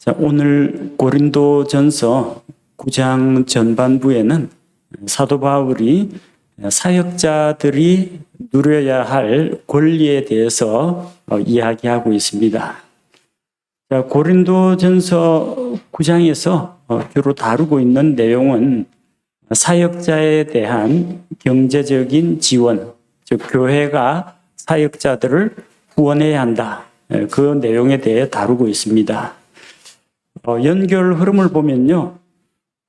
자, 오늘 고린도전서 9장 전반부에는 사도 바울이 사역자들이 누려야 할 권리에 대해서 이야기하고 있습니다. 자, 고린도전서 9장에서 주로 다루고 있는 내용은 사역자에 대한 경제적인 지원, 즉 교회가 사역자들을 후원해야 한다. 그 내용에 대해 다루고 있습니다. 연결 흐름을 보면요.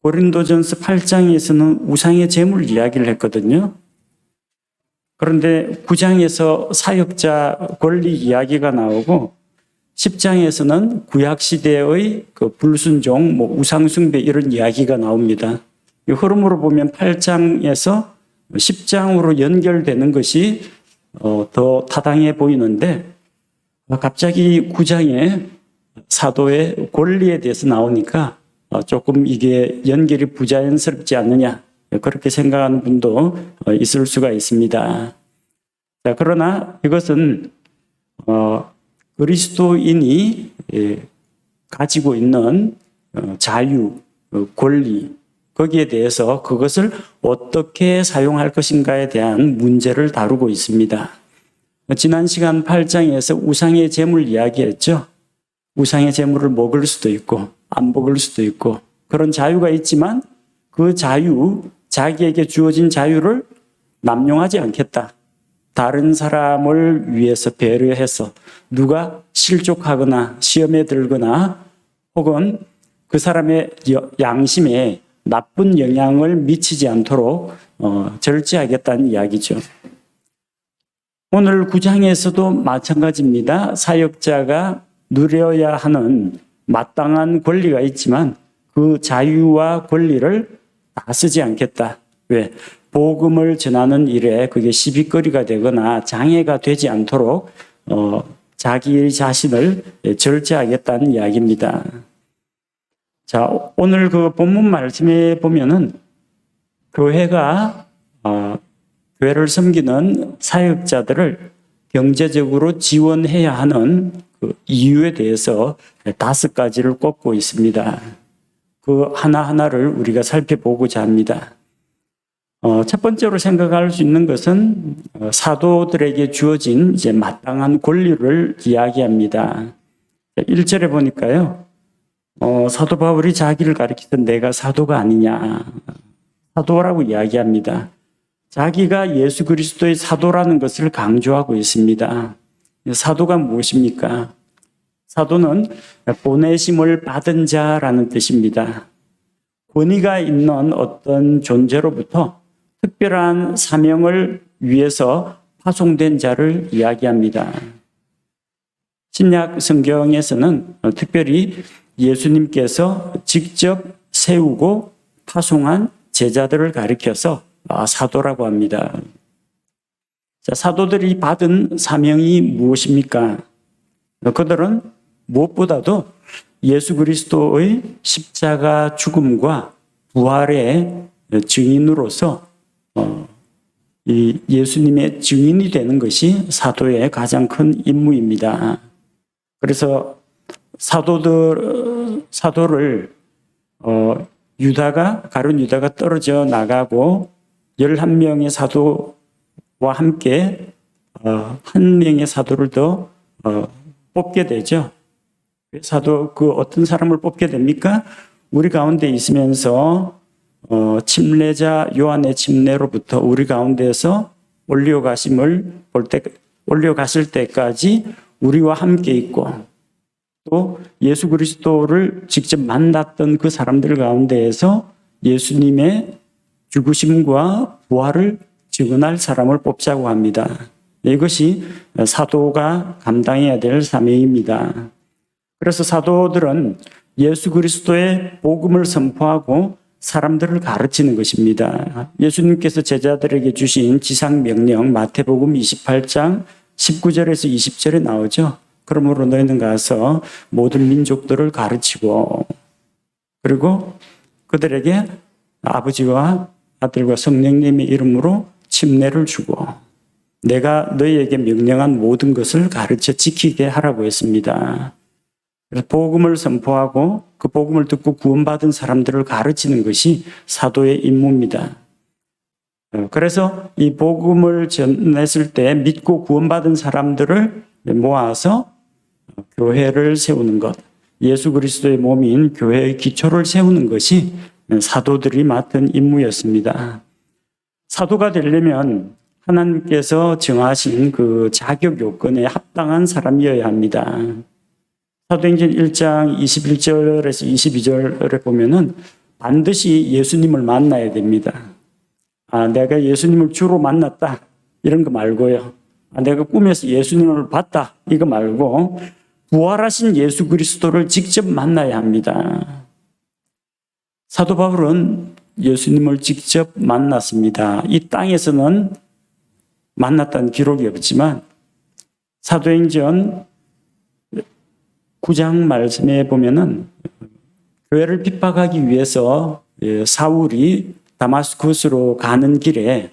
고린도전서 8장에서는 우상의 제물 이야기를 했거든요. 그런데 9장에서 사역자 권리 이야기가 나오고 10장에서는 구약시대의 그 불순종, 우상숭배 이런 이야기가 나옵니다. 이 흐름으로 보면 8장에서 10장으로 연결되는 것이 더 타당해 보이는데 갑자기 9장에 사도의 권리에 대해서 나오니까 조금 이게 연결이 부자연스럽지 않느냐 그렇게 생각하는 분도 있을 수가 있습니다. 자, 그러나 이것은 그리스도인이 가지고 있는 자유, 권리 거기에 대해서 그것을 어떻게 사용할 것인가에 대한 문제를 다루고 있습니다. 지난 시간 8장에서 우상의 제물 이야기했죠. 우상의 제물을 먹을 수도 있고 안 먹을 수도 있고 그런 자유가 있지만 그 자유, 자기에게 주어진 자유를 남용하지 않겠다. 다른 사람을 위해서 배려해서 누가 실족하거나 시험에 들거나 혹은 그 사람의 양심에 나쁜 영향을 미치지 않도록 절제하겠다는 이야기죠. 오늘 9장에서도 마찬가지입니다. 사역자가 누려야 하는 마땅한 권리가 있지만 그 자유와 권리를 다 쓰지 않겠다. 왜? 복음을 전하는 일에 그게 시비거리가 되거나 장애가 되지 않도록 자기 자신을 절제하겠다는 이야기입니다. 자, 오늘 그 본문 말씀에 보면은 교회가 교회를 섬기는 사역자들을 경제적으로 지원해야 하는 그 이유에 대해서 5가지를 꼽고 있습니다. 그 하나하나를 우리가 살펴보고자 합니다. 첫 번째로 생각할 수 있는 것은 사도들에게 주어진 이제 마땅한 권리를 이야기합니다. 1절에 보니까요. 사도 바울이 자기를 가리켜서 내가 사도가 아니냐. 사도라고 이야기합니다. 자기가 예수 그리스도의 사도라는 것을 강조하고 있습니다. 사도가 무엇입니까? 사도는 보내심을 받은 자라는 뜻입니다. 권위가 있는 어떤 존재로부터 특별한 사명을 위해서 파송된 자를 이야기합니다. 신약 성경에서는 특별히 예수님께서 직접 세우고 파송한 제자들을 가리켜서 사도라고 합니다. 자, 사도들이 받은 사명이 무엇입니까? 그들은 무엇보다도 예수 그리스도의 십자가 죽음과 부활의 증인으로서 이 예수님의 증인이 되는 것이 사도의 가장 큰 임무입니다. 그래서 사도를 가룟 유다가 떨어져 나가고 11명의 사도와 함께 한 명의 사도를 더 뽑게 되죠. 사도 그 어떤 사람을 뽑게 됩니까? 우리 가운데 있으면서 침례자 요한의 침례로부터 우리 가운데서 올려갔을 때까지 우리와 함께 있고 또 예수 그리스도를 직접 만났던 그 사람들 가운데에서 예수님의 죽으심과 부활을 증언할 사람을 뽑자고 합니다. 이것이 사도가 감당해야 될 사명입니다. 그래서 사도들은 예수 그리스도의 복음을 선포하고 사람들을 가르치는 것입니다. 예수님께서 제자들에게 주신 지상명령 마태복음 28장 19절에서 20절에 나오죠. 그러므로 너희는 가서 모든 민족들을 가르치고 그리고 그들에게 아버지와 아들과 성령님의 이름으로 침례를 주고 내가 너희에게 명령한 모든 것을 가르쳐 지키게 하라고 했습니다. 그래서 복음을 선포하고 그 복음을 듣고 구원받은 사람들을 가르치는 것이 사도의 임무입니다. 그래서 이 복음을 전했을 때 믿고 구원받은 사람들을 모아서 교회를 세우는 것, 예수 그리스도의 몸인 교회의 기초를 세우는 것이 사도들이 맡은 임무였습니다. 사도가 되려면 하나님께서 정하신 그 자격 요건에 합당한 사람이어야 합니다. 사도행전 1장 21절에서 22절에 보면은 반드시 예수님을 만나야 됩니다. 내가 예수님을 주로 만났다 이런 거 말고요. 내가 꿈에서 예수님을 봤다 이거 말고 부활하신 예수 그리스도를 직접 만나야 합니다. 사도 바울은 예수님을 직접 만났습니다. 이 땅에서는 만났다는 기록이 없지만 사도행전 9장 말씀에 보면은 교회를 핍박하기 위해서 사울이 다마스쿠스로 가는 길에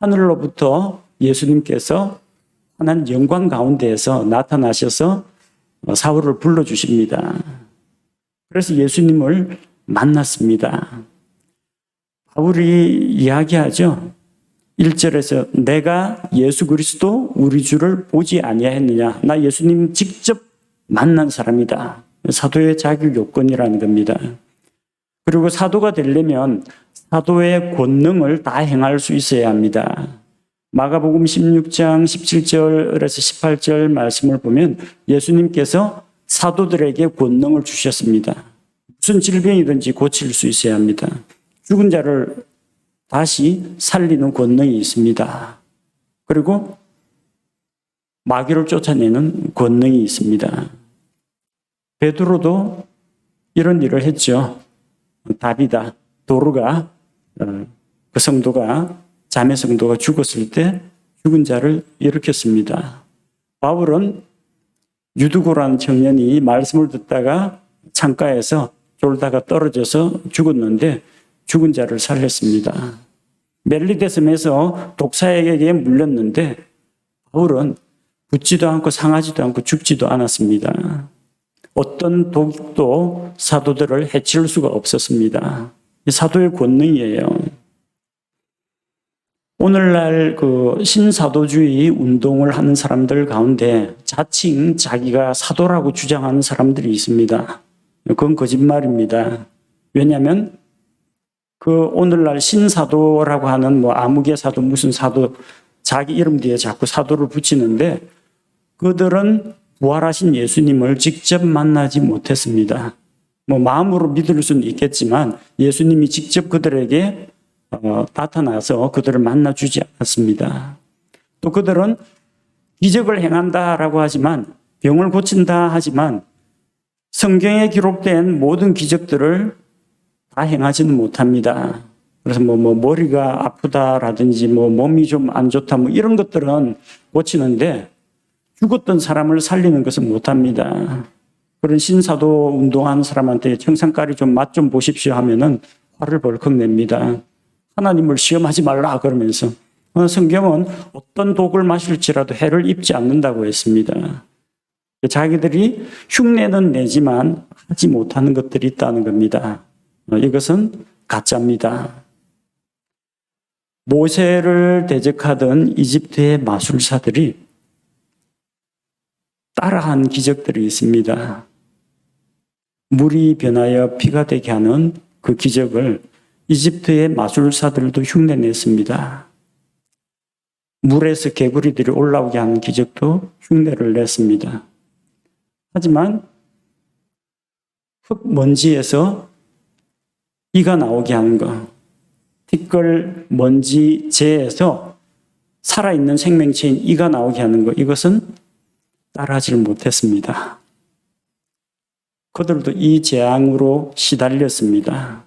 하늘로부터 예수님께서 하나님 영광 가운데에서 나타나셔서 사울을 불러주십니다. 그래서 예수님을 만났습니다. 바울이 이야기하죠. 1절에서 내가 예수 그리스도 우리 주를 보지 아니하였느냐. 나 예수님 직접 만난 사람이다. 사도의 자격 요건이라는 겁니다. 그리고 사도가 되려면 사도의 권능을 다 행할 수 있어야 합니다. 마가복음 16장 17절에서 18절 말씀을 보면 예수님께서 사도들에게 권능을 주셨습니다. 무슨 질병이든지 고칠 수 있어야 합니다. 죽은 자를 다시 살리는 권능이 있습니다. 그리고 마귀를 쫓아내는 권능이 있습니다. 베드로도 이런 일을 했죠. 다비다, 도르가 그 성도가 자매 성도가 죽었을 때 죽은 자를 일으켰습니다. 바울은 유두고라는 청년이 말씀을 듣다가 창가에서 졸다가 떨어져서 죽었는데 죽은 자를 살렸습니다. 멜리데 섬에서 독사에게 물렸는데 바울은 붙지도 않고 상하지도 않고 죽지도 않았습니다. 어떤 독도 사도들을 해칠 수가 없었습니다. 사도의 권능이에요. 오늘날 그 신사도주의 운동을 하는 사람들 가운데 자칭 자기가 사도라고 주장하는 사람들이 있습니다. 그건 거짓말입니다. 왜냐하면 그 오늘날 신사도라고 하는 뭐 아무개 사도 무슨 사도 자기 이름 뒤에 자꾸 사도를 붙이는데 그들은 부활하신 예수님을 직접 만나지 못했습니다. 뭐 마음으로 믿을 수는 있겠지만 예수님이 직접 그들에게 나타나서 그들을 만나주지 않았습니다. 또 그들은 기적을 행한다라고 하지만 병을 고친다 하지만 성경에 기록된 모든 기적들을 다 행하지는 못합니다. 그래서 뭐 머리가 아프다라든지 뭐 몸이 좀 안 좋다 뭐 이런 것들은 고치는데 죽었던 사람을 살리는 것은 못합니다. 그런 신사도 운동하는 사람한테 청산가리 좀 맛 좀 보십시오 하면은 화를 벌컥 냅니다. 하나님을 시험하지 말라 그러면서 성경은 어떤 독을 마실지라도 해를 입지 않는다고 했습니다. 자기들이 흉내는 내지만 하지 못하는 것들이 있다는 겁니다. 이것은 가짜입니다. 모세를 대적하던 이집트의 마술사들이 따라한 기적들이 있습니다. 물이 변하여 피가 되게 하는 그 기적을 이집트의 마술사들도 흉내냈습니다. 물에서 개구리들이 올라오게 하는 기적도 흉내를 냈습니다. 하지만 흙먼지에서 이가 나오게 하는 것, 티끌 먼지재에서 살아있는 생명체인 이가 나오게 하는 것, 이것은 따라하지를 못했습니다. 그들도 이 재앙으로 시달렸습니다.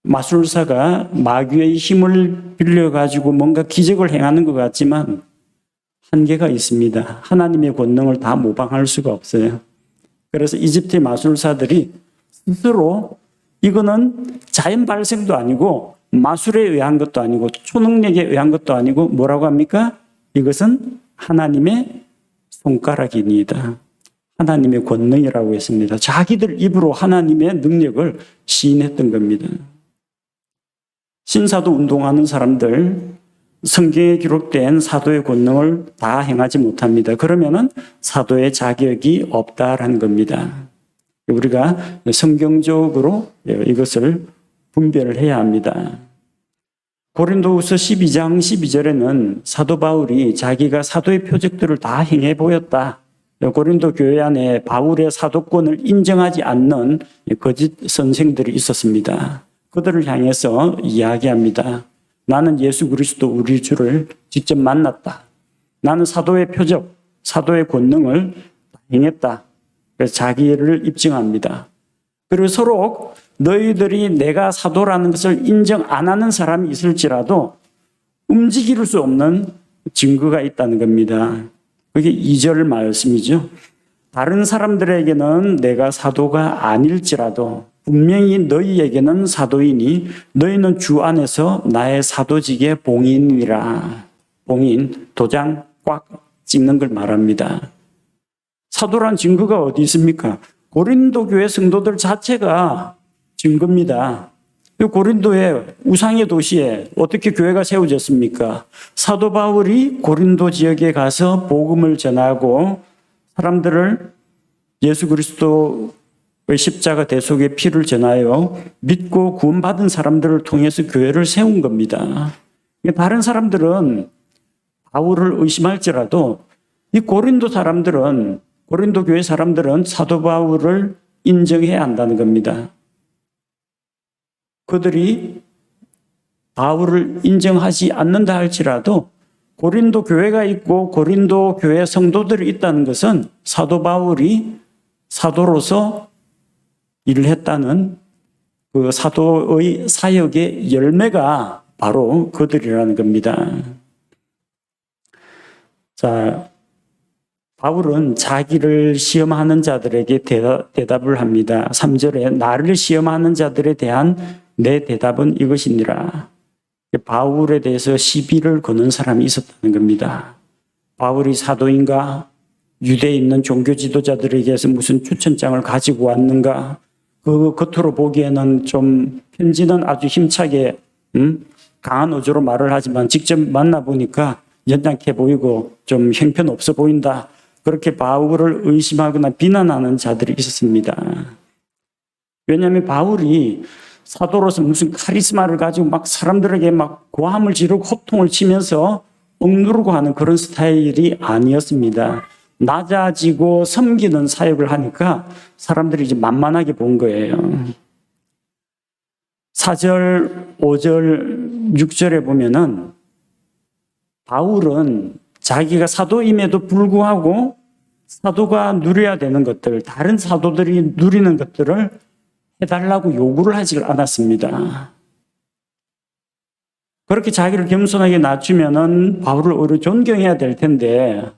마술사가 마귀의 힘을 빌려가지고 뭔가 기적을 행하는 것 같지만 한계가 있습니다. 하나님의 권능을 다 모방할 수가 없어요. 그래서 이집트의 마술사들이 스스로 이거는 자연 발생도 아니고 마술에 의한 것도 아니고 초능력에 의한 것도 아니고 뭐라고 합니까? 이것은 하나님의 손가락입니다. 하나님의 권능이라고 했습니다. 자기들 입으로 하나님의 능력을 시인했던 겁니다. 신사도 운동하는 사람들, 성경에 기록된 사도의 권능을 다 행하지 못합니다. 그러면은 사도의 자격이 없다라는 겁니다. 우리가 성경적으로 이것을 분별을 해야 합니다. 고린도후서 12장 12절에는 사도 바울이 자기가 사도의 표적들을 다 행해 보였다. 고린도 교회 안에 바울의 사도권을 인정하지 않는 거짓 선생들이 있었습니다. 그들을 향해서 이야기합니다. 나는 예수 그리스도 우리 주를 직접 만났다. 나는 사도의 표적, 사도의 권능을 행했다. 그래서 자기를 입증합니다. 그리고 서로 너희들이 내가 사도라는 것을 인정 안 하는 사람이 있을지라도 움직일 수 없는 증거가 있다는 겁니다. 그게 2절 말씀이죠. 다른 사람들에게는 내가 사도가 아닐지라도 분명히 너희에게는 사도이니 너희는 주 안에서 나의 사도직의 봉인이라. 봉인, 도장 꽉 찍는 걸 말합니다. 사도란 증거가 어디 있습니까? 고린도 교회 성도들 자체가 증거입니다. 고린도의 우상의 도시에 어떻게 교회가 세워졌습니까? 사도 바울이 고린도 지역에 가서 복음을 전하고 사람들을 예수 그리스도의 십자가 대속의 피를 전하여 믿고 구원받은 사람들을 통해서 교회를 세운 겁니다. 다른 사람들은 바울을 의심할지라도 이 고린도 교회 사람들은 사도 바울을 인정해야 한다는 겁니다. 그들이 바울을 인정하지 않는다 할지라도 고린도 교회가 있고 고린도 교회 성도들이 있다는 것은 사도 바울이 사도로서 일을 했다는 그 사도의 사역의 열매가 바로 그들이라는 겁니다. 자, 바울은 자기를 시험하는 자들에게 대답을 합니다. 3절에 나를 시험하는 자들에 대한 내 대답은 이것이니라. 바울에 대해서 시비를 거는 사람이 있었다는 겁니다. 바울이 사도인가? 유대에 있는 종교 지도자들에게서 무슨 추천장을 가지고 왔는가? 그 겉으로 보기에는 좀 편지는 아주 힘차게 강한 어조로 말을 하지만 직접 만나보니까 연약해 보이고 좀 형편없어 보인다. 그렇게 바울을 의심하거나 비난하는 자들이 있었습니다. 왜냐하면 바울이 사도로서 무슨 카리스마를 가지고 막 사람들에게 막 고함을 지르고 호통을 치면서 억누르고 하는 그런 스타일이 아니었습니다. 낮아지고 섬기는 사역을 하니까 사람들이 이제 만만하게 본 거예요. 4절, 5절, 6절에 보면은 바울은 자기가 사도임에도 불구하고 사도가 누려야 되는 것들, 다른 사도들이 누리는 것들을 해달라고 요구를 하지 않았습니다. 그렇게 자기를 겸손하게 낮추면은 바울을 오히려 존경해야 될 텐데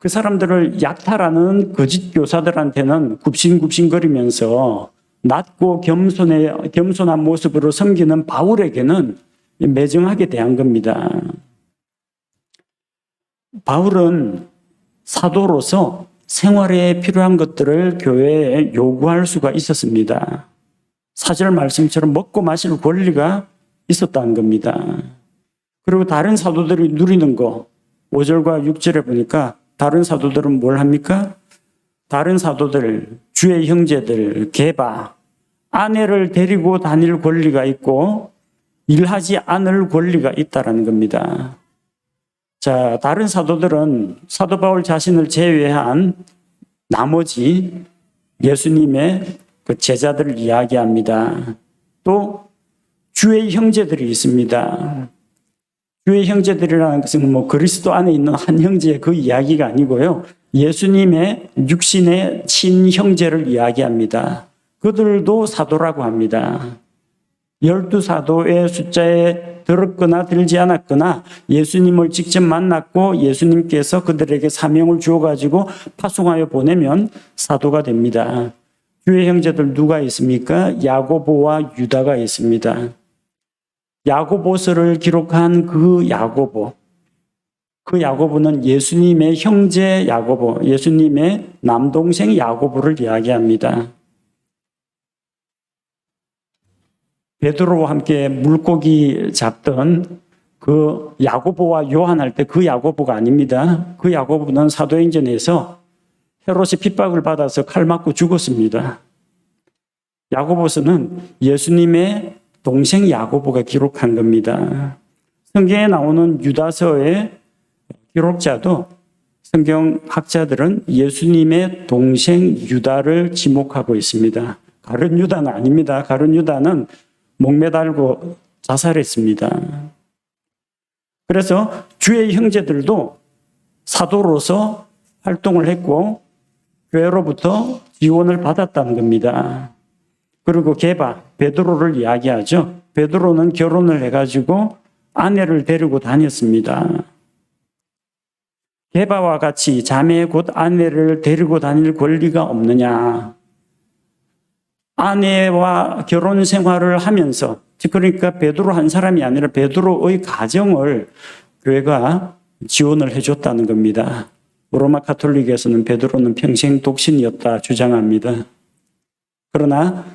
그 사람들을 약탈하는 거짓 교사들한테는 굽신굽신거리면서 낮고 겸손한 모습으로 섬기는 바울에게는 매정하게 대한 겁니다. 바울은 사도로서 생활에 필요한 것들을 교회에 요구할 수가 있었습니다. 4절 말씀처럼 먹고 마실 권리가 있었다는 겁니다. 그리고 다른 사도들이 누리는 거 5절과 6절에 보니까 다른 사도들은 뭘 합니까? 다른 사도들, 주의 형제들, 게바, 아내를 데리고 다닐 권리가 있고 일하지 않을 권리가 있다는 겁니다. 자, 다른 사도들은 사도 바울 자신을 제외한 나머지 예수님의 그 제자들을 이야기합니다. 또 주의 형제들이 있습니다. 주의 형제들이라는 것은 뭐 그리스도 안에 있는 한 형제의 그 이야기가 아니고요. 예수님의 육신의 친형제를 이야기합니다. 그들도 사도라고 합니다. 12사도의 숫자에 들었거나 들지 않았거나 예수님을 직접 만났고 예수님께서 그들에게 사명을 주어가지고 파송하여 보내면 사도가 됩니다. 주의 형제들 누가 있습니까? 야고보와 유다가 있습니다. 야고보서를 기록한 그 야고보, 그 야고보는 예수님의 형제 야고보, 예수님의 남동생 야고보를 이야기합니다. 베드로와 함께 물고기 잡던 그 야고보와 요한할 때 그 야고보가 아닙니다. 그 야고보는 사도행전에서 헤롯의 핍박을 받아서 칼 맞고 죽었습니다. 야고보서는 예수님의 동생 야고보가 기록한 겁니다. 성경에 나오는 유다서의 기록자도 성경학자들은 예수님의 동생 유다를 지목하고 있습니다. 가룟 유다는 아닙니다. 가룟 유다는 목매달고 자살했습니다. 그래서 주의 형제들도 사도로서 활동을 했고 교회로부터 지원을 받았다는 겁니다. 그리고 게바, 베드로를 이야기하죠. 베드로는 결혼을 해가지고 아내를 데리고 다녔습니다. 게바와 같이 자매 곧 아내를 데리고 다닐 권리가 없느냐. 아내와 결혼 생활을 하면서, 그러니까 베드로 한 사람이 아니라 베드로의 가정을 교회가 지원을 해줬다는 겁니다. 로마 가톨릭에서는 베드로는 평생 독신이었다 주장합니다. 그러나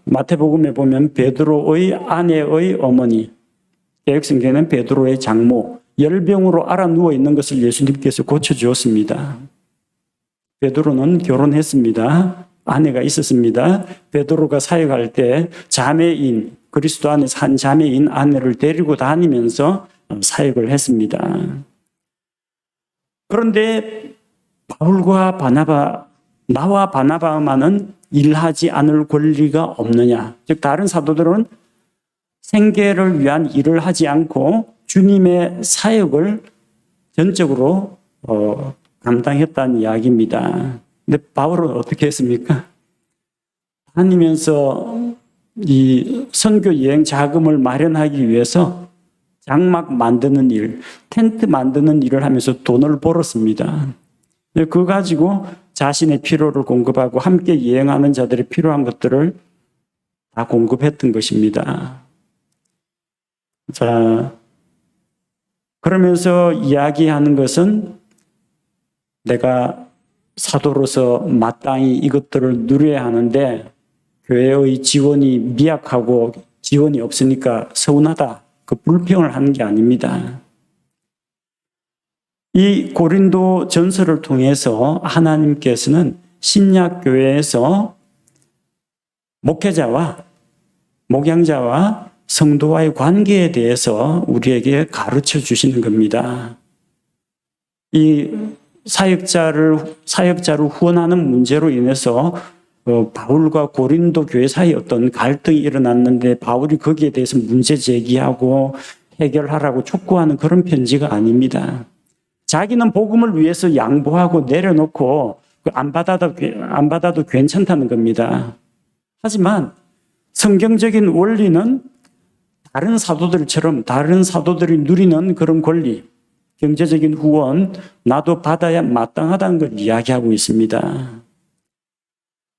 마태복음에 보면 베드로의 아내의 어머니, 개혁성경에는 베드로의 장모, 열병으로 알아 누워 있는 것을 예수님께서 고쳐주었습니다. 베드로는 결혼했습니다. 아내가 있었습니다. 베드로가 사역할 때 자매인, 그리스도 안에서 한 자매인 아내를 데리고 다니면서 사역을 했습니다. 그런데 바울과 바나바, 나와 바나바만은 일하지 않을 권리가 없느냐. 즉 다른 사도들은 생계를 위한 일을 하지 않고 주님의 사역을 전적으로 감당했다는 이야기입니다. 근데 바울은 어떻게 했습니까? 다니면서 이 선교 여행 자금을 마련하기 위해서 장막 만드는 일, 텐트 만드는 일을 하면서 돈을 벌었습니다. 그거 가지고 자신의 필요를 공급하고 함께 여행하는 자들이 필요한 것들을 다 공급했던 것입니다. 자, 그러면서 이야기하는 것은 내가 사도로서 마땅히 이것들을 누려야 하는데 교회의 지원이 미약하고 지원이 없으니까 서운하다. 그 불평을 하는 게 아닙니다. 이 고린도 전서를 통해서 하나님께서는 신약 교회에서 목회자와 목양자와 성도와의 관계에 대해서 우리에게 가르쳐 주시는 겁니다. 이 사역자를 후원하는 문제로 인해서 바울과 고린도 교회 사이에 어떤 갈등이 일어났는데 바울이 거기에 대해서 문제 제기하고 해결하라고 촉구하는 그런 편지가 아닙니다. 자기는 복음을 위해서 양보하고 내려놓고 안 받아도 괜찮다는 겁니다. 하지만 성경적인 원리는 다른 사도들처럼 다른 사도들이 누리는 그런 권리, 경제적인 후원, 나도 받아야 마땅하다는 걸 이야기하고 있습니다.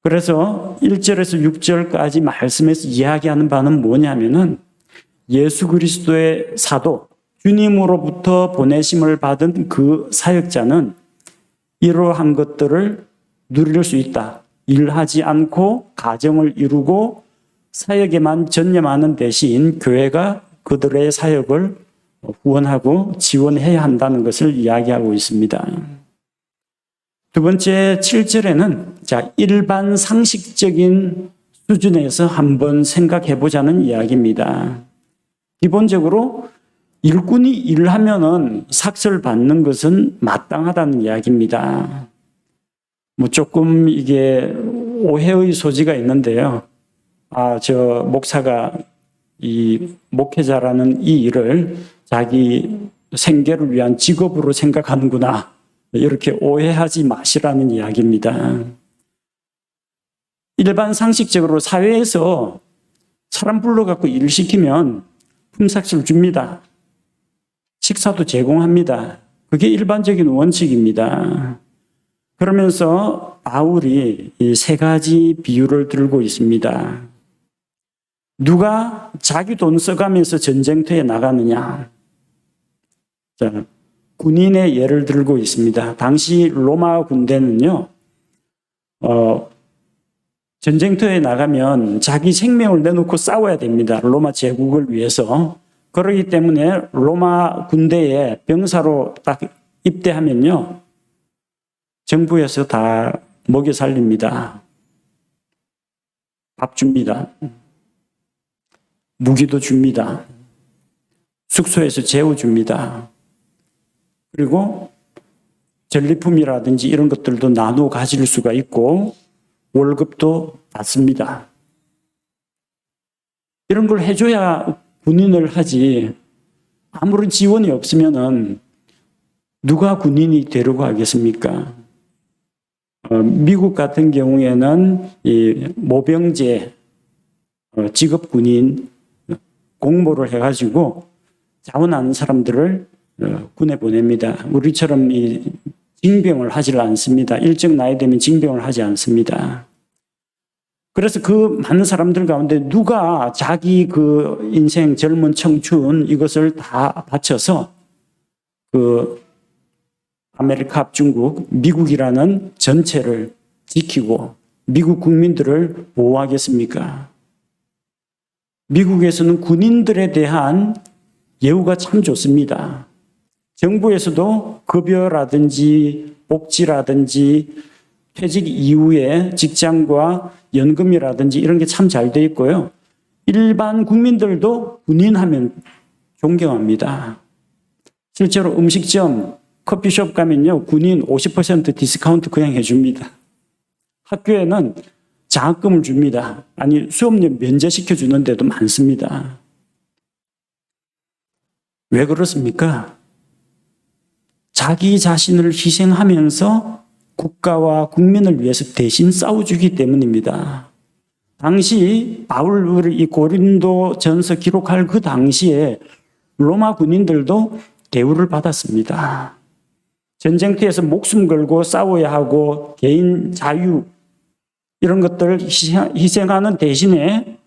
그래서 1절에서 6절까지 말씀에서 이야기하는 바는 뭐냐면은 예수 그리스도의 사도, 주님으로부터 보내심을 받은 그 사역자는 이러한 것들을 누릴 수 있다. 일하지 않고 가정을 이루고 사역에만 전념하는 대신 교회가 그들의 사역을 후원하고 지원해야 한다는 것을 이야기하고 있습니다. 두 번째 7절에는 일반 상식적인 수준에서 한번 생각해 보자는 이야기입니다. 기본적으로 일꾼이 일하면은 삭설 받는 것은 마땅하다는 이야기입니다. 조금 이게 오해의 소지가 있는데요. 저 목사가 이 목회자라는 이 일을 자기 생계를 위한 직업으로 생각하는구나. 이렇게 오해하지 마시라는 이야기입니다. 일반 상식적으로 사회에서 사람 불러갖고 일을 시키면 품삯을 줍니다. 식사도 제공합니다. 그게 일반적인 원칙입니다. 그러면서 바울이 이 세 가지 비유를 들고 있습니다. 누가 자기 돈 써가면서 전쟁터에 나가느냐? 군인의 예를 들고 있습니다. 당시 로마 군대는요, 전쟁터에 나가면 자기 생명을 내놓고 싸워야 됩니다. 로마 제국을 위해서. 그렇기 때문에 로마 군대에 병사로 딱 입대하면요, 정부에서 다 먹여 살립니다. 밥 줍니다. 무기도 줍니다. 숙소에서 재워줍니다. 그리고 전리품이라든지 이런 것들도 나누어 가질 수가 있고 월급도 받습니다. 이런 걸 해줘야 군인을 하지, 아무런 지원이 없으면은 누가 군인이 되려고 하겠습니까? 미국 같은 경우에는 이 모병제, 직업 군인 공모를 해가지고 자원하는 사람들을 군에 보냅니다. 우리처럼 이 징병을 하지 않습니다. 일정 나이 되면 징병을 하지 않습니다. 그래서 그 많은 사람들 가운데 누가 자기 그 인생, 젊은 청춘 이것을 다 바쳐서 그 아메리카 합중국, 미국이라는 전체를 지키고 미국 국민들을 보호하겠습니까? 미국에서는 군인들에 대한 예우가 참 좋습니다. 정부에서도 급여라든지 복지라든지 퇴직 이후에 직장과 연금이라든지 이런 게 참 잘 돼 있고요. 일반 국민들도 군인 하면 존경합니다. 실제로 음식점, 커피숍 가면요, 군인 50% 디스카운트 그냥 해줍니다. 학교에는 장학금을 줍니다. 아니, 수업료 면제시켜 주는 데도 많습니다. 왜 그렇습니까? 자기 자신을 희생하면서 국가와 국민을 위해서 대신 싸워주기 때문입니다. 당시 바울이 이 고린도 전서 기록할 그 당시에 로마 군인들도 대우를 받았습니다. 전쟁터에서 목숨 걸고 싸워야 하고 개인 자유 이런 것들을 희생하는 대신에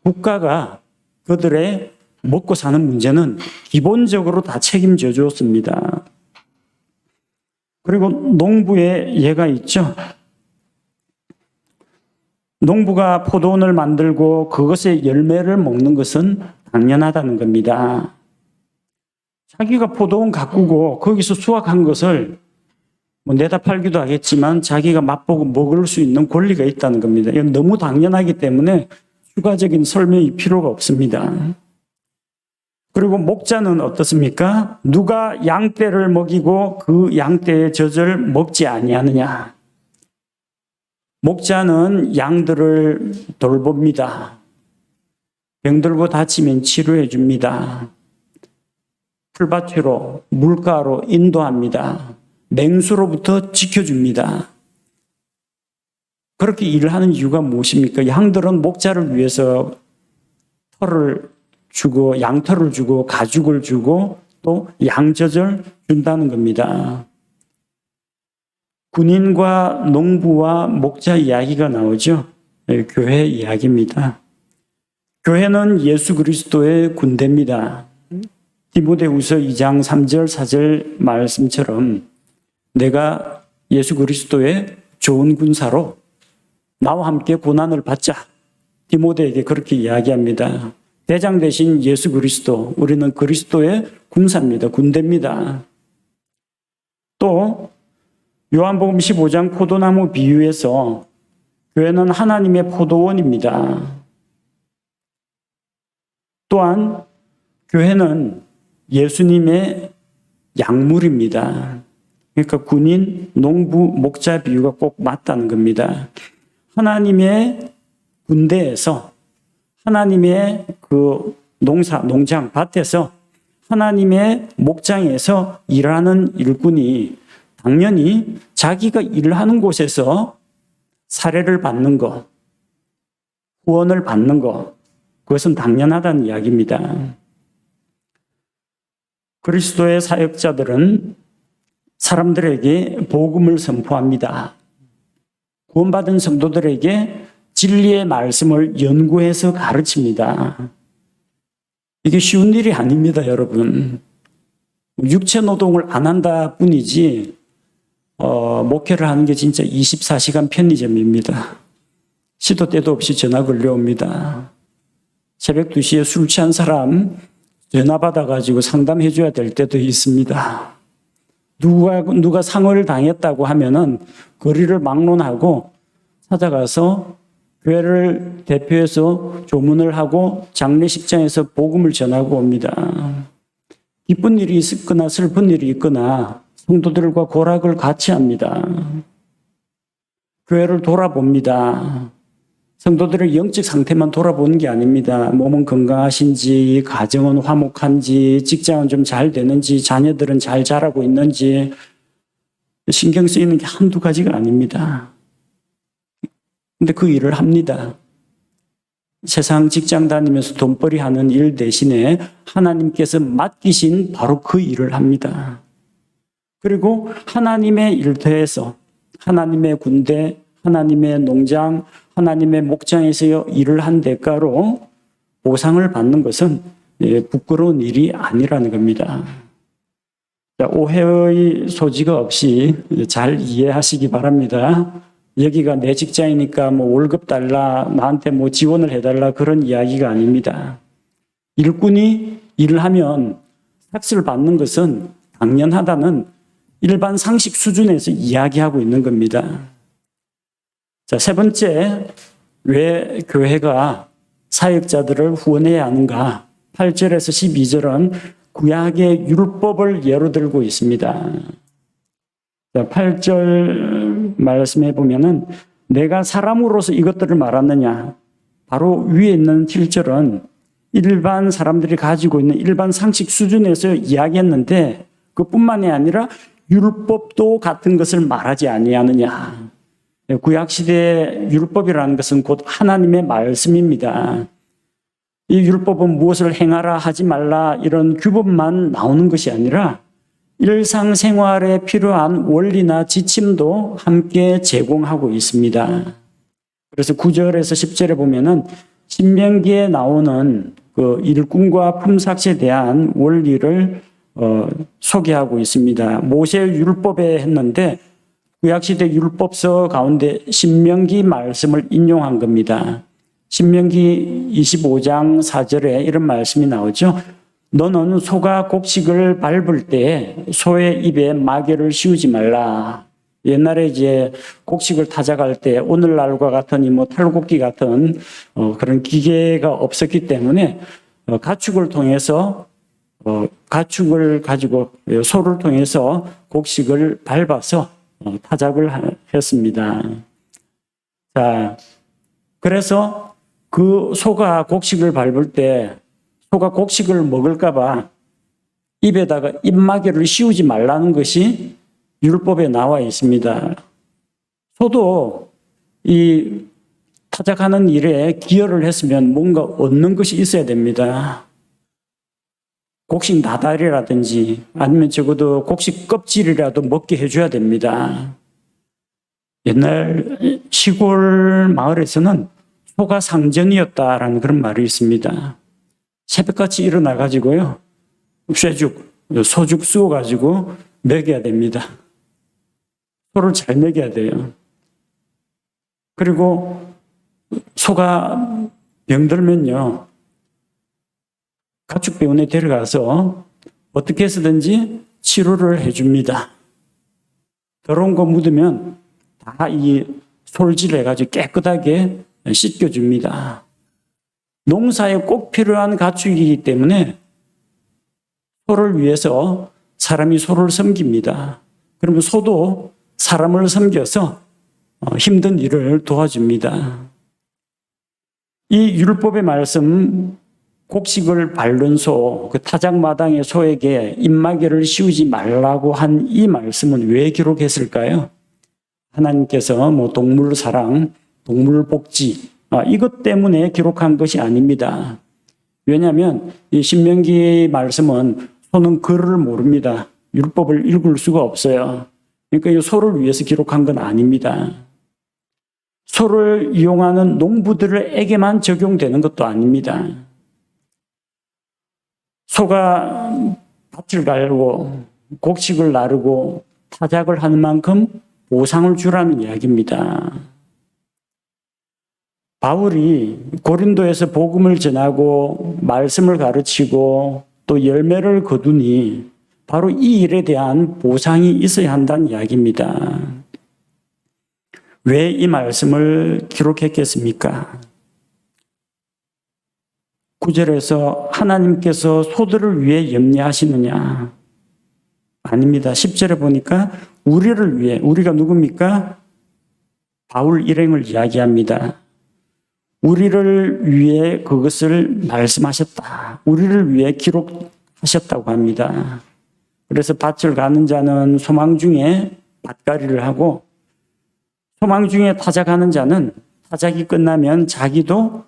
국가가 그들의 먹고 사는 문제는 기본적으로 다 책임져 주었습니다. 그리고 농부의 예가 있죠. 농부가 포도원을 만들고 그것의 열매를 먹는 것은 당연하다는 겁니다. 자기가 포도원 가꾸고 거기서 수확한 것을 뭐 내다 팔기도 하겠지만 자기가 맛보고 먹을 수 있는 권리가 있다는 겁니다. 이건 너무 당연하기 때문에 추가적인 설명이 필요가 없습니다. 그리고 목자는 어떻습니까? 누가 양떼를 먹이고 그 양떼의 젖을 먹지 아니하느냐. 목자는 양들을 돌봅니다. 병들고 다치면 치료해 줍니다. 풀밭으로 물가로 인도합니다. 맹수로부터 지켜줍니다. 그렇게 일을 하는 이유가 무엇입니까? 양들은 목자를 위해서 털을 주고 양털을 주고 가죽을 주고 또 양젖을 준다는 겁니다. 군인과 농부와 목자 이야기가 나오죠. 교회 이야기입니다. 교회는 예수 그리스도의 군대입니다. 디모데후서 2장 3절 4절 말씀처럼 내가 예수 그리스도의 좋은 군사로 나와 함께 고난을 받자. 디모데에게 그렇게 이야기합니다. 대장 대신 예수 그리스도, 우리는 그리스도의 군사입니다. 군대입니다. 또 요한복음 15장 포도나무 비유에서 교회는 하나님의 포도원입니다. 또한 교회는 예수님의 약물입니다. 그러니까 군인, 농부, 목자 비유가 꼭 맞다는 겁니다. 하나님의 군대에서 하나님의 그 농장, 밭에서 하나님의 목장에서 일하는 일꾼이 당연히 자기가 일하는 곳에서 사례를 받는 것, 후원을 받는 것, 그것은 당연하다는 이야기입니다. 그리스도의 사역자들은 사람들에게 복음을 선포합니다. 구원받은 성도들에게 진리의 말씀을 연구해서 가르칩니다. 이게 쉬운 일이 아닙니다, 여러분. 육체 노동을 안 한다 뿐이지 목회를 하는 게 진짜 24시간 편의점입니다. 시도 때도 없이 전화 걸려옵니다. 새벽 2시에 술 취한 사람 전화 받아가지고 상담해 줘야 될 때도 있습니다. 누가 상을 당했다고 하면은 거리를 막론하고 찾아가서 교회를 대표해서 조문을 하고 장례식장에서 복음을 전하고 옵니다. 기쁜 일이 있거나 슬픈 일이 있거나 성도들과 고락을 같이 합니다. 교회를 돌아봅니다. 성도들의 영적 상태만 돌아보는 게 아닙니다. 몸은 건강하신지, 가정은 화목한지, 직장은 좀 잘 되는지, 자녀들은 잘 자라고 있는지 신경 쓰이는 게 한두 가지가 아닙니다. 근데 그 일을 합니다. 세상 직장 다니면서 돈벌이 하는 일 대신에 하나님께서 맡기신 바로 그 일을 합니다. 그리고 하나님의 일터에서 하나님의 군대, 하나님의 농장, 하나님의 목장에서 일을 한 대가로 보상을 받는 것은 부끄러운 일이 아니라는 겁니다. 오해의 소지가 없이 잘 이해하시기 바랍니다. 여기가 내 직장이니까 뭐 월급 달라, 나한테 뭐 지원을 해달라 그런 이야기가 아닙니다. 일꾼이 일을 하면 삭스를 받는 것은 당연하다는 일반 상식 수준에서 이야기하고 있는 겁니다. 자, 세 번째, 왜 교회가 사역자들을 후원해야 하는가? 8절에서 12절은 구약의 율법을 예로 들고 있습니다. 자, 8절 말씀해 보면은 내가 사람으로서 이것들을 말하느냐? 바로 위에 있는 7절은 일반 사람들이 가지고 있는 일반 상식 수준에서 이야기했는데 그뿐만이 아니라 율법도 같은 것을 말하지 아니하느냐. 구약시대의 율법이라는 것은 곧 하나님의 말씀입니다. 이 율법은 무엇을 행하라 하지 말라 이런 규범만 나오는 것이 아니라 일상생활에 필요한 원리나 지침도 함께 제공하고 있습니다. 그래서 9절에서 10절에 보면은 신명기에 나오는 그 일꾼과 품삯에 대한 원리를 소개하고 있습니다. 모세 율법에 했는데 구약시대 율법서 가운데 신명기 말씀을 인용한 겁니다. 신명기 25장 4절에 이런 말씀이 나오죠. 너는 소가 곡식을 밟을 때 소의 입에 마개를 씌우지 말라. 옛날에 이제 곡식을 타작할 때 오늘날과 같은 뭐 탈곡기 같은 그런 기계가 없었기 때문에 가축을 통해서 가축을 가지고 소를 통해서 곡식을 밟아서 타작을 했습니다. 자, 그래서 그 소가 곡식을 밟을 때 소가 곡식을 먹을까봐 입에다가 입마개를 씌우지 말라는 것이 율법에 나와 있습니다. 소도 이 타작하는 일에 기여를 했으면 뭔가 얻는 것이 있어야 됩니다. 곡식 나달이라든지 아니면 적어도 곡식 껍질이라도 먹게 해줘야 됩니다. 옛날 시골 마을에서는 소가 상전이었다라는 그런 말이 있습니다. 새벽같이 일어나가지고요, 소죽 쑤어가지고 먹여야 됩니다. 소를 잘 먹여야 돼요. 그리고 소가 병들면요, 가축병원에 데려가서 어떻게 해서든지 치료를 해줍니다. 더러운 거 묻으면 다 이 솔질해가지고 깨끗하게 씻겨줍니다. 농사에 꼭 필요한 가축이기 때문에 소를 위해서 사람이 소를 섬깁니다. 그러면 소도 사람을 섬겨서 힘든 일을 도와줍니다. 이 율법의 말씀, 곡식을 밟는 소, 그 타작마당의 소에게 입마개를 씌우지 말라고 한 이 말씀은 왜 기록했을까요? 하나님께서 뭐 동물 사랑, 동물 복지, 이것 때문에 기록한 것이 아닙니다. 왜냐하면 이 신명기 말씀은 소는 글을 모릅니다. 율법을 읽을 수가 없어요. 그러니까 이 소를 위해서 기록한 건 아닙니다. 소를 이용하는 농부들에게만 적용되는 것도 아닙니다. 소가 밭을 갈고 곡식을 나르고 타작을 하는 만큼 보상을 주라는 이야기입니다. 바울이 고린도에서 복음을 전하고 말씀을 가르치고 또 열매를 거두니 바로 이 일에 대한 보상이 있어야 한다는 이야기입니다. 왜 이 말씀을 기록했겠습니까? 9절에서 하나님께서 소들을 위해 염려하시느냐? 아닙니다. 10절에 보니까 우리를 위해, 우리가 누굽니까? 바울 일행을 이야기합니다. 우리를 위해 그것을 말씀하셨다. 우리를 위해 기록하셨다고 합니다. 그래서 밭을 가는 자는 소망 중에 밭갈이를 하고 소망 중에 타작하는 자는 타작이 끝나면 자기도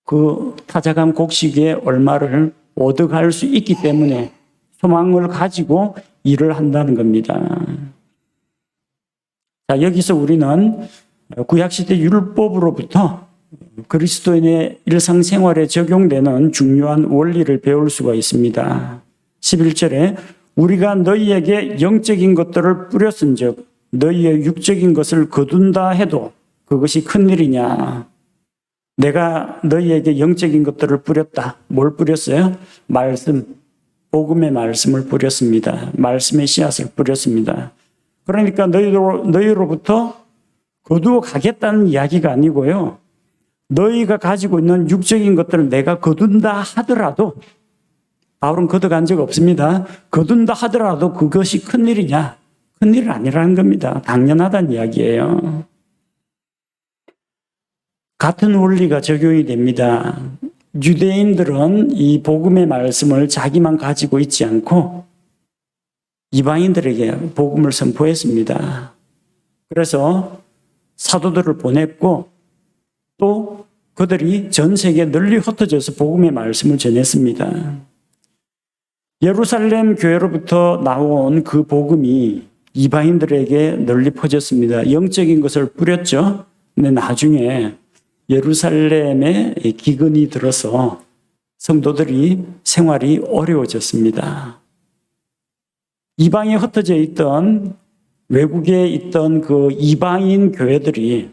그 타작한 곡식의 얼마를 얻어갈 수 있기 때문에 소망을 가지고 일을 한다는 겁니다. 자, 여기서 우리는 구약시대 율법으로부터 그리스도인의 일상생활에 적용되는 중요한 원리를 배울 수가 있습니다. 11절에 우리가 너희에게 영적인 것들을 뿌렸은즉 너희의 육적인 것을 거둔다 해도 그것이 큰일이냐. 내가 너희에게 영적인 것들을 뿌렸다. 뭘 뿌렸어요? 말씀, 복음의 말씀을 뿌렸습니다. 말씀의 씨앗을 뿌렸습니다. 그러니까 너희로부터 거두어 가겠다는 이야기가 아니고요. 너희가 가지고 있는 육적인 것들을 내가 거둔다 하더라도, 바울은 거둬간 적 없습니다. 거둔다 하더라도 그것이 큰일이냐? 큰일은 아니라는 겁니다. 당연하다는 이야기예요. 같은 원리가 적용이 됩니다. 유대인들은 이 복음의 말씀을 자기만 가지고 있지 않고 이방인들에게 복음을 선포했습니다. 그래서 사도들을 보냈고 또 그들이 전 세계에 널리 흩어져서 복음의 말씀을 전했습니다. 예루살렘 교회로부터 나온 그 복음이 이방인들에게 널리 퍼졌습니다. 영적인 것을 뿌렸죠. 근데 나중에 예루살렘에 기근이 들어서 성도들이 생활이 어려워졌습니다. 이방에 흩어져 있던 외국에 있던 그 이방인 교회들이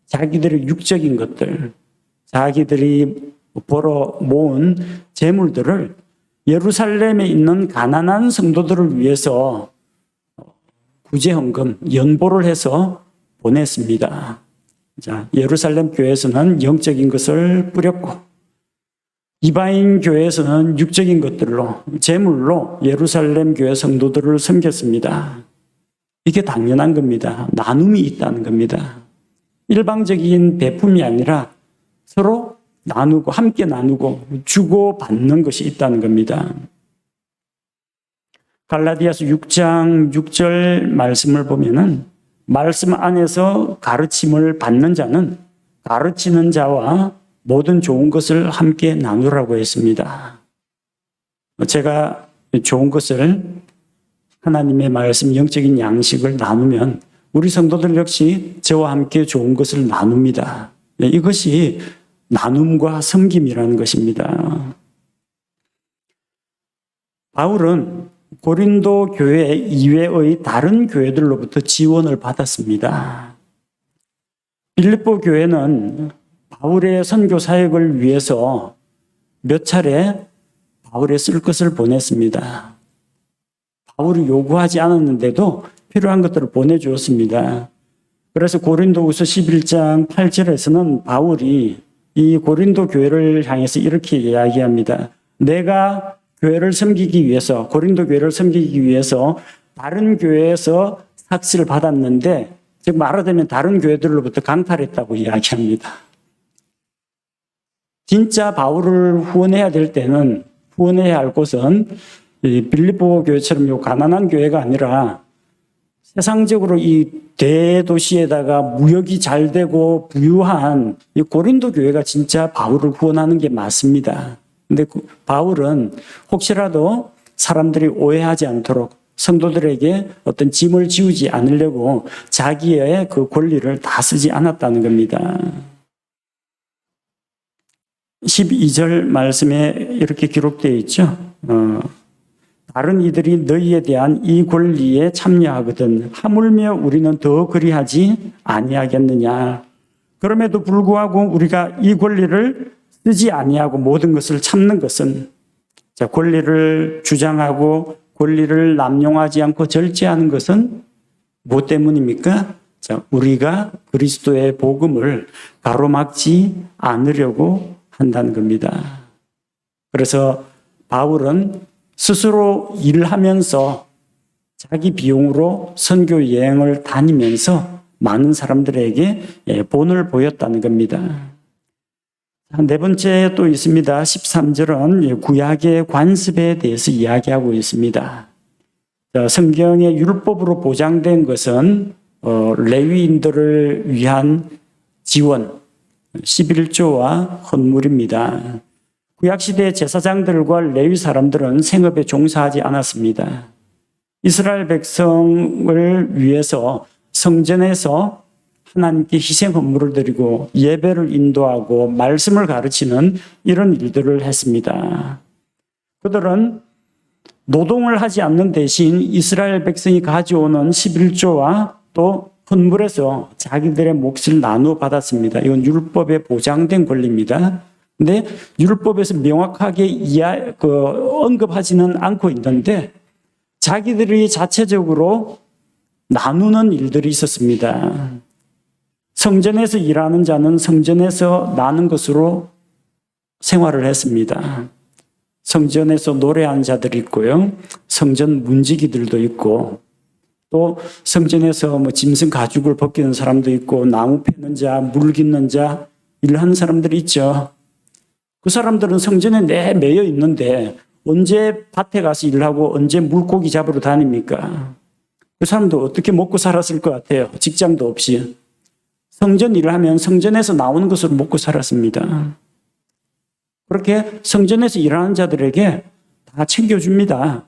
자기들의 육적인 것들, 자기들이 벌어 모은 재물들을 예루살렘에 있는 가난한 성도들을 위해서 구제헌금, 연보를 해서 보냈습니다. 자, 예루살렘 교회에서는 영적인 것을 뿌렸고 이방인 교회에서는 육적인 것들로, 재물로 예루살렘 교회 성도들을 섬겼습니다. 이게 당연한 겁니다. 나눔이 있다는 겁니다. 일방적인 배품이 아니라 서로 나누고 함께 나누고 주고 받는 것이 있다는 겁니다. 갈라디아서 6장 6절 말씀을 보면은 말씀 안에서 가르침을 받는 자는 가르치는 자와 모든 좋은 것을 함께 나누라고 했습니다. 제가 좋은 것을 하나님의 말씀, 영적인 양식을 나누면 우리 성도들 역시 저와 함께 좋은 것을 나눕니다. 이것이 나눔과 섬김이라는 것입니다. 바울은 고린도 교회 이외의 다른 교회들로부터 지원을 받았습니다. 빌립보 교회는 바울의 선교 사역을 위해서 몇 차례 바울의 쓸 것을 보냈습니다. 바울이 요구하지 않았는데도 필요한 것들을 보내주었습니다. 그래서 고린도후서 11장 8절에서는 바울이 이 고린도 교회를 향해서 이렇게 이야기합니다. 내가 교회를 섬기기 위해서, 고린도 교회를 섬기기 위해서 다른 교회에서 삭시를 받았는데, 즉 말하자면 다른 교회들로부터 강탈했다고 이야기합니다. 진짜 바울을 후원해야 될 때는, 후원해야 할 곳은 빌립보 교회처럼 요 가난한 교회가 아니라 세상적으로 이 대도시에다가 무역이 잘 되고 부유한 이 고린도 교회가 진짜 바울을 후원하는 게 맞습니다. 근데 바울은 혹시라도 사람들이 오해하지 않도록 성도들에게 어떤 짐을 지우지 않으려고 자기의 그 권리를 다 쓰지 않았다는 겁니다. 12절 말씀에 이렇게 기록되어 있죠. 다른 이들이 너희에 대한 이 권리에 참여하거든 하물며 우리는 더 그리하지 아니하겠느냐. 그럼에도 불구하고 우리가 이 권리를 쓰지 아니하고 모든 것을 참는 것은, 자, 권리를 주장하고 권리를 남용하지 않고 절제하는 것은 뭐 때문입니까? 자, 우리가 그리스도의 복음을 가로막지 않으려고 한다는 겁니다. 그래서 바울은 스스로 일하면서 자기 비용으로 선교 여행을 다니면서 많은 사람들에게 본을 보였다는 겁니다. 네 번째 또 있습니다. 13절은 구약의 관습에 대해서 이야기하고 있습니다. 성경의 율법으로 보장된 것은 레위인들을 위한 지원, 11조와 헌물입니다. 구약시대 제사장들과 레위 사람들은 생업에 종사하지 않았습니다. 이스라엘 백성을 위해서 성전에서 하나님께 희생 헌물을 드리고 예배를 인도하고 말씀을 가르치는 이런 일들을 했습니다. 그들은 노동을 하지 않는 대신 이스라엘 백성이 가져오는 11조와 또 헌물에서 자기들의 몫을 나누어 받았습니다. 이건 율법에 보장된 권리입니다. 근데 율법에서 명확하게 언급하지는 않고 있는데 자기들이 자체적으로 나누는 일들이 있었습니다. 성전에서 일하는 자는 성전에서 나는 것으로 생활을 했습니다. 성전에서 노래하는 자들이 있고요. 성전 문지기들도 있고 또 성전에서 짐승 가죽을 벗기는 사람도 있고 나무 패는 자, 물 깃는 자, 일하는 사람들이 있죠. 그 사람들은 성전에 매여 있는데 언제 밭에 가서 일하고 언제 물고기 잡으러 다닙니까? 그 사람도 어떻게 먹고 살았을 것 같아요. 직장도 없이. 성전 일을 하면 성전에서 나오는 것으로 먹고 살았습니다. 그렇게 성전에서 일하는 자들에게 다 챙겨줍니다.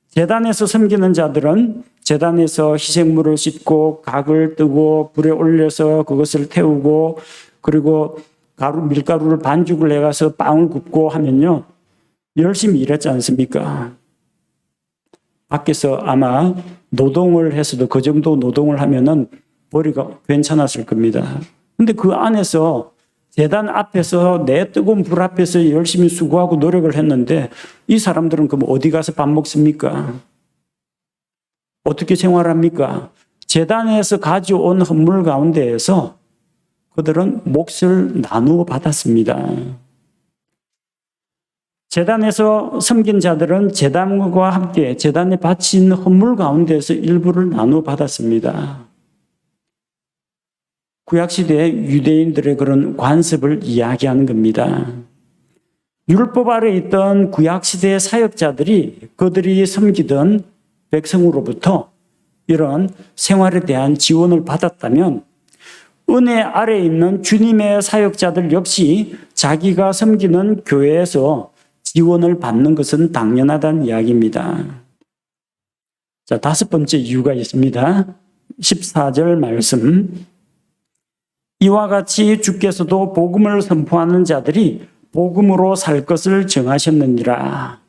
제단에서 섬기는 자들은 제단에서 희생물을 싣고 각을 뜨고 불에 올려서 그것을 태우고 그리고 밀가루를 반죽을 해가서 빵을 굽고 하면요. 열심히 일했지 않습니까? 밖에서 아마 노동을 했어도 그 정도 노동을 하면은 머리가 괜찮았을 겁니다. 근데 그 안에서 제단 앞에서 내 뜨거운 불 앞에서 열심히 수고하고 노력을 했는데 이 사람들은 그럼 어디 가서 밥 먹습니까? 어떻게 생활합니까? 제단에서 가져온 헌물 가운데에서 그들은 몫을 나누어 받았습니다. 제단에서 섬긴 자들은 제단과 함께 제단에 바친 헌물 가운데에서 일부를 나누어 받았습니다. 구약시대 유대인들의 그런 관습을 이야기하는 겁니다. 율법 아래 있던 구약시대의 사역자들이 그들이 섬기던 백성으로부터 이런 생활에 대한 지원을 받았다면 은혜 아래 있는 주님의 사역자들 역시 자기가 섬기는 교회에서 지원을 받는 것은 당연하다는 이야기입니다. 자, 다섯 번째 이유가 있습니다. 14절 말씀. 이와 같이 주께서도 복음을 선포하는 자들이 복음으로 살 것을 정하셨느니라.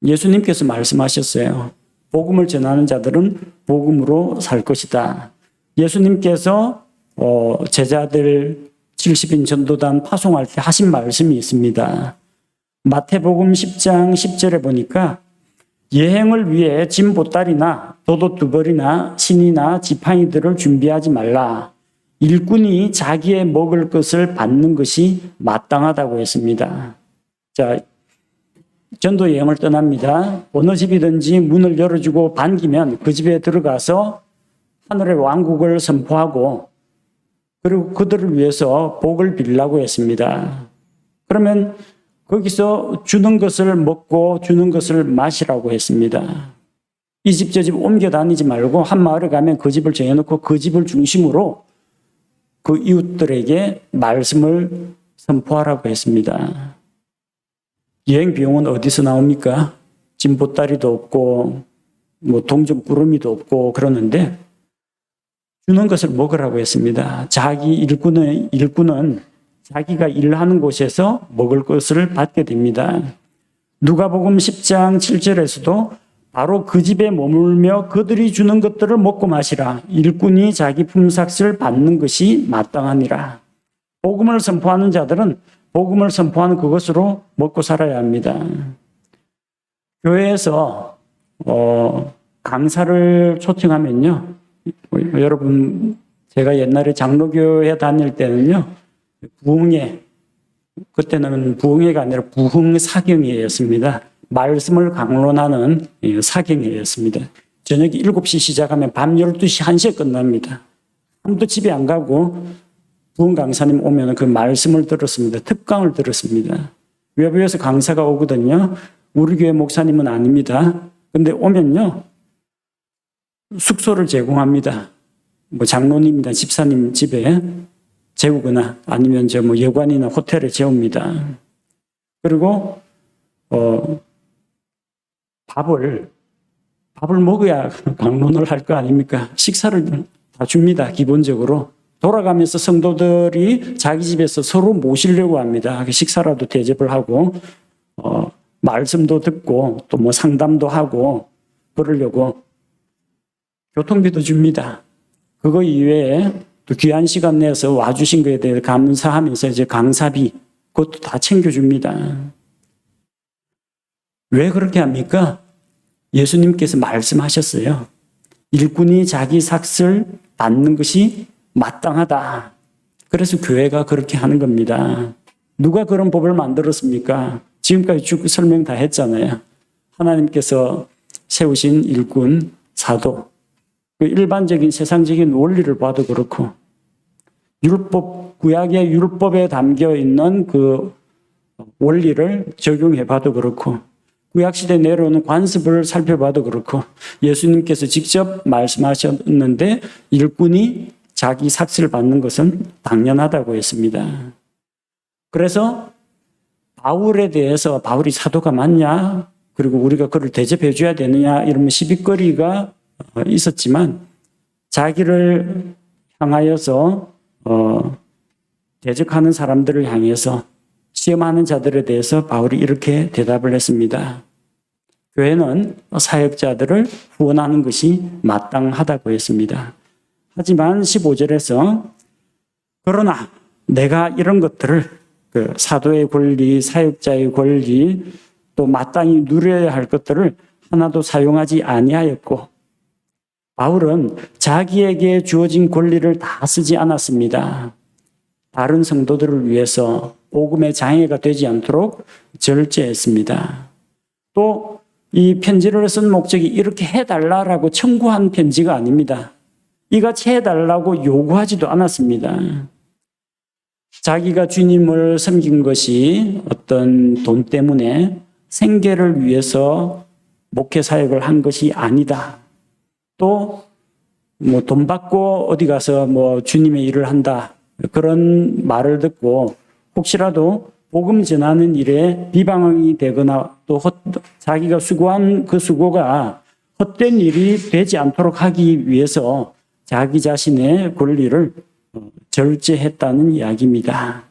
예수님께서 말씀하셨어요. 복음을 전하는 자들은 복음으로 살 것이다. 예수님께서 제자들 70인 전도단 파송할 때 하신 말씀이 있습니다. 마태복음 10장 10절에 보니까 여행을 위해 짐 보따리나 도도 두 벌이나 신이나 지팡이들을 준비하지 말라. 일꾼이 자기의 먹을 것을 받는 것이 마땅하다고 했습니다. 자, 전도 여행을 떠납니다. 어느 집이든지 문을 열어주고 반기면 그 집에 들어가서 하늘의 왕국을 선포하고 그리고 그들을 위해서 복을 빌라고 했습니다. 그러면 거기서 주는 것을 먹고 주는 것을 마시라고 했습니다. 이 집 저 집 옮겨 다니지 말고 한 마을에 가면 그 집을 정해놓고 그 집을 중심으로 그 이웃들에게 말씀을 선포하라고 했습니다. 여행 비용은 어디서 나옵니까? 짐 보따리도 없고 동전 구름이도 없고 그러는데 주는 것을 먹으라고 했습니다. 자기 일꾼은 자기가 일하는 곳에서 먹을 것을 받게 됩니다. 누가복음 10장 7절에서도 바로 그 집에 머물며 그들이 주는 것들을 먹고 마시라. 일꾼이 자기 품삯을 받는 것이 마땅하니라. 복음을 선포하는 자들은 복음을 선포하는 그것으로 먹고 살아야 합니다. 교회에서 강사를 초청하면요, 여러분 제가 옛날에 장로교회 다닐 때는요, 부흥회, 그때는 부흥회가 아니라 부흥사경회였습니다. 말씀을 강론하는 사경회였습니다. 저녁 7시 시작하면 밤 12시 1시에 끝납니다. 아무도 집에 안 가고 부흥 강사님 오면 그 말씀을 들었습니다. 특강을 들었습니다. 외부에서 강사가 오거든요. 우리 교회 목사님은 아닙니다. 근데 오면요, 숙소를 제공합니다. 뭐 장로님이나 집사님 집에 재우거나 아니면 여관이나 호텔에 재웁니다. 그리고 밥을 먹어야 강론을 할 거 아닙니까? 식사를 다 줍니다. 기본적으로. 돌아가면서 성도들이 자기 집에서 서로 모시려고 합니다. 식사라도 대접을 하고 말씀도 듣고 또 뭐 상담도 하고 그러려고 교통비도 줍니다. 그거 이외에 또 귀한 시간 내서 와주신 것에 대해 감사하면서 이제 강사비 그것도 다 챙겨줍니다. 왜 그렇게 합니까? 예수님께서 말씀하셨어요. 일꾼이 자기 삭을 받는 것이 마땅하다. 그래서 교회가 그렇게 하는 겁니다. 누가 그런 법을 만들었습니까? 지금까지 쭉 설명 다 했잖아요. 하나님께서 세우신 일꾼, 사도, 그 일반적인 세상적인 원리를 봐도 그렇고, 율법, 구약의 율법에 담겨 있는 그 원리를 적용해 봐도 그렇고, 구약시대에 내려오는 관습을 살펴봐도 그렇고, 예수님께서 직접 말씀하셨는데 일꾼이 자기 삭을 받는 것은 당연하다고 했습니다. 그래서 바울에 대해서 바울이 사도가 맞냐? 그리고 우리가 그를 대접해 줘야 되느냐? 이러면 시비거리가 있었지만 자기를 향하여서 대적하는 사람들을 향해서 시험하는 자들에 대해서 바울이 이렇게 대답을 했습니다. 교회는 사역자들을 후원하는 것이 마땅하다고 했습니다. 하지만 15절에서 그러나 내가 이런 것들을 그 사도의 권리, 사역자의 권리, 또 마땅히 누려야 할 것들을 하나도 사용하지 아니하였고 바울은 자기에게 주어진 권리를 다 쓰지 않았습니다. 다른 성도들을 위해서 복음의 장애가 되지 않도록 절제했습니다. 또 이 편지를 쓴 목적이 이렇게 해달라고 청구한 편지가 아닙니다. 이같이 해달라고 요구하지도 않았습니다. 자기가 주님을 섬긴 것이 어떤 돈 때문에 생계를 위해서 목회 사역을 한 것이 아니다. 또 뭐 돈 받고 어디 가서 뭐 주님의 일을 한다. 그런 말을 듣고 혹시라도 복음 전하는 일에 비방이 되거나 또 자기가 수고한 그 수고가 헛된 일이 되지 않도록 하기 위해서 자기 자신의 권리를 절제했다는 이야기입니다.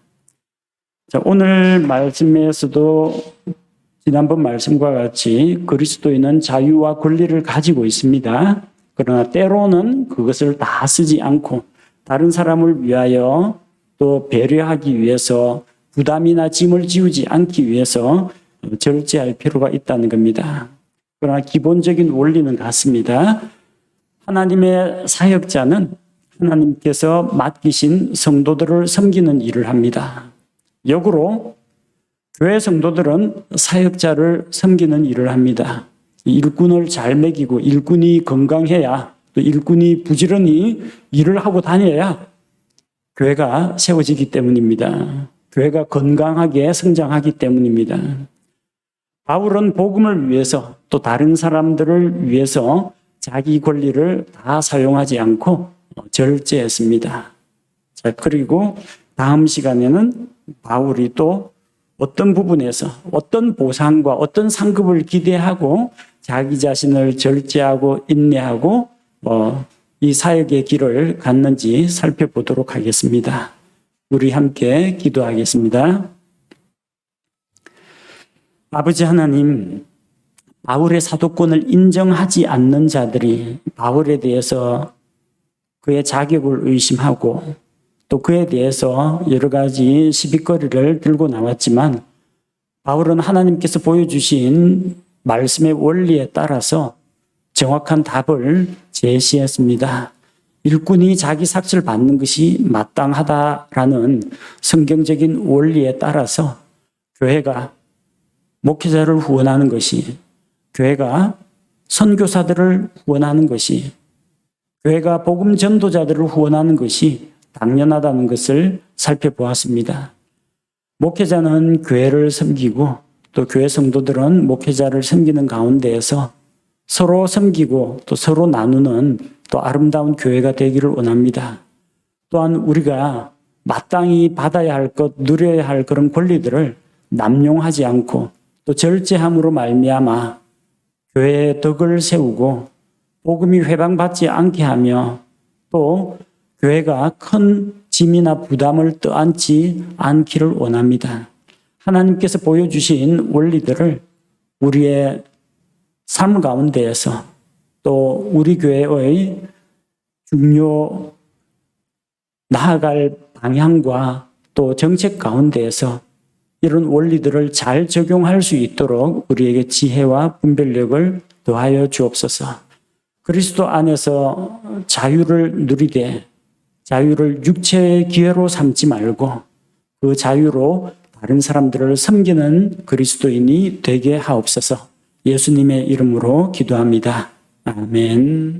자, 오늘 말씀에서도 지난번 말씀과 같이 그리스도인은 자유와 권리를 가지고 있습니다. 그러나 때로는 그것을 다 쓰지 않고 다른 사람을 위하여 또 배려하기 위해서 부담이나 짐을 지우지 않기 위해서 절제할 필요가 있다는 겁니다. 그러나 기본적인 원리는 같습니다. 하나님의 사역자는 하나님께서 맡기신 성도들을 섬기는 일을 합니다. 역으로 교회 성도들은 사역자를 섬기는 일을 합니다. 일꾼을 잘 먹이고 일꾼이 건강해야 또 일꾼이 부지런히 일을 하고 다녀야 교회가 세워지기 때문입니다. 교회가 건강하게 성장하기 때문입니다. 바울은 복음을 위해서 또 다른 사람들을 위해서 자기 권리를 다 사용하지 않고 절제했습니다. 자, 그리고 다음 시간에는 바울이 또 어떤 부분에서 어떤 보상과 어떤 상급을 기대하고 자기 자신을 절제하고 인내하고 이 사역의 길을 갔는지 살펴보도록 하겠습니다. 우리 함께 기도하겠습니다. 아버지 하나님, 바울의 사도권을 인정하지 않는 자들이 바울에 대해서 그의 자격을 의심하고 또 그에 대해서 여러 가지 시비거리를 들고 나왔지만 바울은 하나님께서 보여주신 말씀의 원리에 따라서 정확한 답을 제시했습니다. 일꾼이 자기 삭슬 받는 것이 마땅하다라는 성경적인 원리에 따라서 교회가 목회자를 후원하는 것이, 교회가 선교사들을 후원하는 것이, 교회가 복음 전도자들을 후원하는 것이 당연하다는 것을 살펴보았습니다. 목회자는 교회를 섬기고 또 교회 성도들은 목회자를 섬기는 가운데에서 서로 섬기고 또 서로 나누는 또 아름다운 교회가 되기를 원합니다. 또한 우리가 마땅히 받아야 할 것, 누려야 할 그런 권리들을 남용하지 않고 또 절제함으로 말미암아 교회의 덕을 세우고 복음이 회방받지 않게 하며 또 교회가 큰 짐이나 부담을 떠안지 않기를 원합니다. 하나님께서 보여주신 원리들을 우리의 삶 가운데에서 또 우리 교회의 중요 나아갈 방향과 또 정책 가운데에서 이런 원리들을 잘 적용할 수 있도록 우리에게 지혜와 분별력을 더하여 주옵소서. 그리스도 안에서 자유를 누리되 자유를 육체의 기회로 삼지 말고 그 자유로 다른 사람들을 섬기는 그리스도인이 되게 하옵소서. 예수님의 이름으로 기도합니다. 아멘.